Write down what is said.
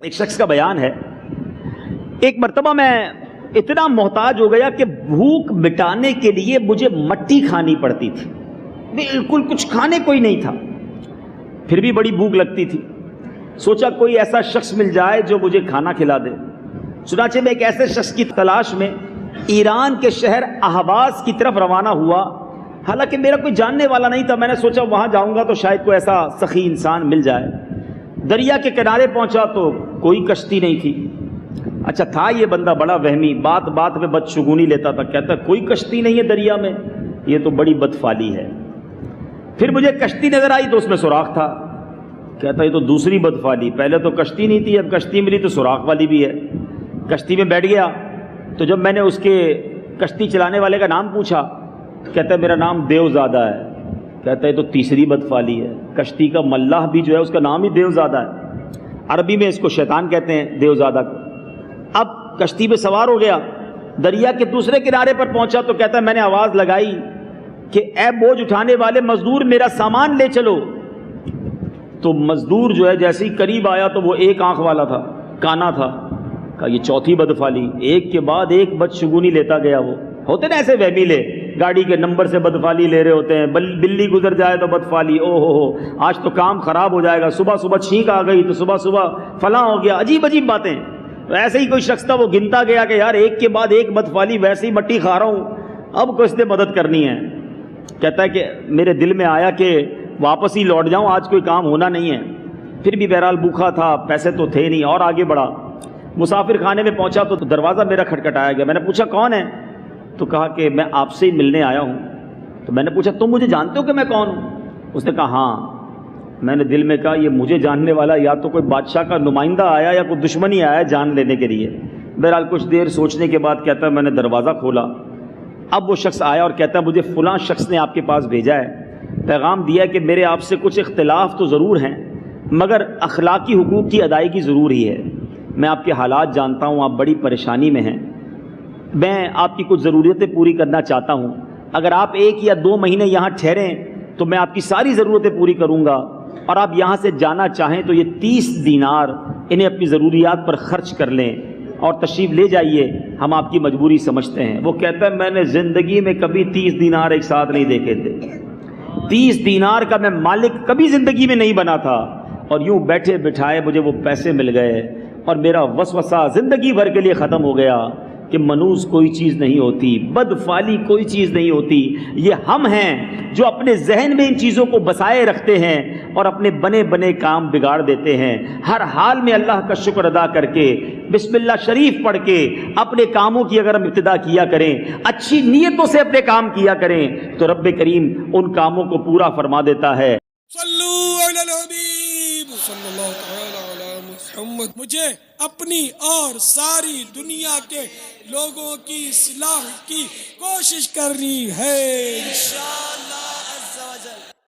ایک شخص کا بیان ہے، ایک مرتبہ میں اتنا محتاج ہو گیا کہ بھوک مٹانے کے لیے مجھے مٹی کھانی پڑتی تھی، بالکل کچھ کھانے کوئی نہیں تھا، پھر بھی بڑی بھوک لگتی تھی۔ سوچا کوئی ایسا شخص مل جائے جو مجھے کھانا کھلا دے۔ چنانچہ میں ایک ایسے شخص کی تلاش میں ایران کے شہر اہواز کی طرف روانہ ہوا، حالانکہ میرا کوئی جاننے والا نہیں تھا۔ میں نے سوچا وہاں جاؤں گا تو شاید کوئی ایسا سخی انسان مل جائے۔ دریا کے کنارے پہنچا تو کوئی کشتی نہیں تھی۔ اچھا تھا یہ بندہ بڑا وہمی، بات بات میں بدشگونی لیتا تھا، کہتا کوئی کشتی نہیں ہے دریا میں، یہ تو بڑی بدفالی ہے۔ پھر مجھے کشتی نظر آئی تو اس میں سوراخ تھا، کہتا یہ تو دوسری بدفالی، پہلے تو کشتی نہیں تھی، اب کشتی ملی تو سوراخ والی بھی ہے۔ کشتی میں بیٹھ گیا تو جب میں نے اس کے کشتی چلانے والے کا نام پوچھا، کہتا ہے میرا نام دیوزادہ ہے۔ کہتا ہے تو تیسری بدفالی ہے، کشتی کا ملاح بھی جو ہے اس کا نام ہی دیوزادہ ہے، عربی میں اس کو شیطان کہتے ہیں دیوزادہ کو۔ اب کشتی پہ سوار ہو گیا، دریا کے دوسرے کنارے پر پہنچا تو کہتا ہے میں نے آواز لگائی کہ اے بوجھ اٹھانے والے مزدور میرا سامان لے چلو۔ تو مزدور جو ہے جیسے ہی قریب آیا تو وہ ایک آنکھ والا تھا، کانا تھا، کہا یہ چوتھی بدفالی، ایک کے بعد ایک بدشگونی لیتا گیا۔ وہ ہوتے نا ایسے وہمیلے، گاڑی کے نمبر سے بدفالی لے رہے ہوتے ہیں، بلی گزر جائے تو بدفالی، او ہو آج تو کام خراب ہو جائے گا، صبح صبح چھینک آ گئی تو صبح صبح فلاں ہو گیا، عجیب عجیب باتیں۔ تو ایسے ہی کوئی شخص تھا، وہ گنتا گیا کہ یار ایک کے بعد ایک بدفالی، ویسے ہی مٹی کھا رہا ہوں، اب کو اس نے مدد کرنی ہے۔ کہتا ہے کہ میرے دل میں آیا کہ واپس ہی لوٹ جاؤں، آج کوئی کام ہونا نہیں ہے۔ پھر بھی بہرحال بھوکھا تھا، پیسے تو تھے نہیں، اور آگے بڑھا۔ مسافر خانے میں پہنچا تو دروازہ میرا کھٹکھٹایا گیا۔ میں نے پوچھا کون ہے؟ تو کہا کہ میں آپ سے ہی ملنے آیا ہوں۔ تو میں نے پوچھا تم مجھے جانتے ہو کہ میں کون ہوں؟ اس نے کہا ہاں۔ میں نے دل میں کہا یہ مجھے جاننے والا یا تو کوئی بادشاہ کا نمائندہ آیا یا کوئی دشمن ہی آیا جان لینے کے لیے۔ بہرحال کچھ دیر سوچنے کے بعد کہتا ہے میں نے دروازہ کھولا، اب وہ شخص آیا اور کہتا ہے مجھے فلاں شخص نے آپ کے پاس بھیجا ہے، پیغام دیا ہے کہ میرے آپ سے کچھ اختلاف تو ضرور ہیں مگر اخلاقی حقوق کی ادائیگی ضرور ہی ہے۔ میں آپ کے حالات جانتا ہوں، آپ بڑی پریشانی میں ہیں، میں آپ کی کچھ ضرورتیں پوری کرنا چاہتا ہوں، اگر آپ 1 یا 2 مہینے یہاں ٹھہریں تو میں آپ کی ساری ضرورتیں پوری کروں گا، اور آپ یہاں سے جانا چاہیں تو یہ 30 دینار انہیں اپنی ضروریات پر خرچ کر لیں اور تشریف لے جائیے، ہم آپ کی مجبوری سمجھتے ہیں۔ وہ کہتا ہے میں نے زندگی میں کبھی 30 دینار ایک ساتھ نہیں دیکھے تھے، 30 دینار کا میں مالک کبھی زندگی میں نہیں بنا تھا، اور یوں بیٹھے بٹھائے مجھے وہ پیسے مل گئے اور میرا وسوسہ زندگی بھر کے لیے ختم ہو گیا کہ منوس کوئی چیز نہیں ہوتی، بدفالی کوئی چیز نہیں ہوتی، یہ ہم ہیں جو اپنے ذہن میں ان چیزوں کو بسائے رکھتے ہیں اور اپنے بنے بنے کام بگاڑ دیتے ہیں۔ ہر حال میں اللہ کا شکر ادا کر کے بسم اللہ شریف پڑھ کے اپنے کاموں کی اگر ہم ابتدا کیا کریں، اچھی نیتوں سے اپنے کام کیا کریں تو رب کریم ان کاموں کو پورا فرما دیتا ہے۔ صلو علی الحبیب صلی اللہ تعالی علی محمد۔ مجھے اپنی اور ساری دنیا کے لوگوں کی اصلاح کی کوشش کرنی ہے۔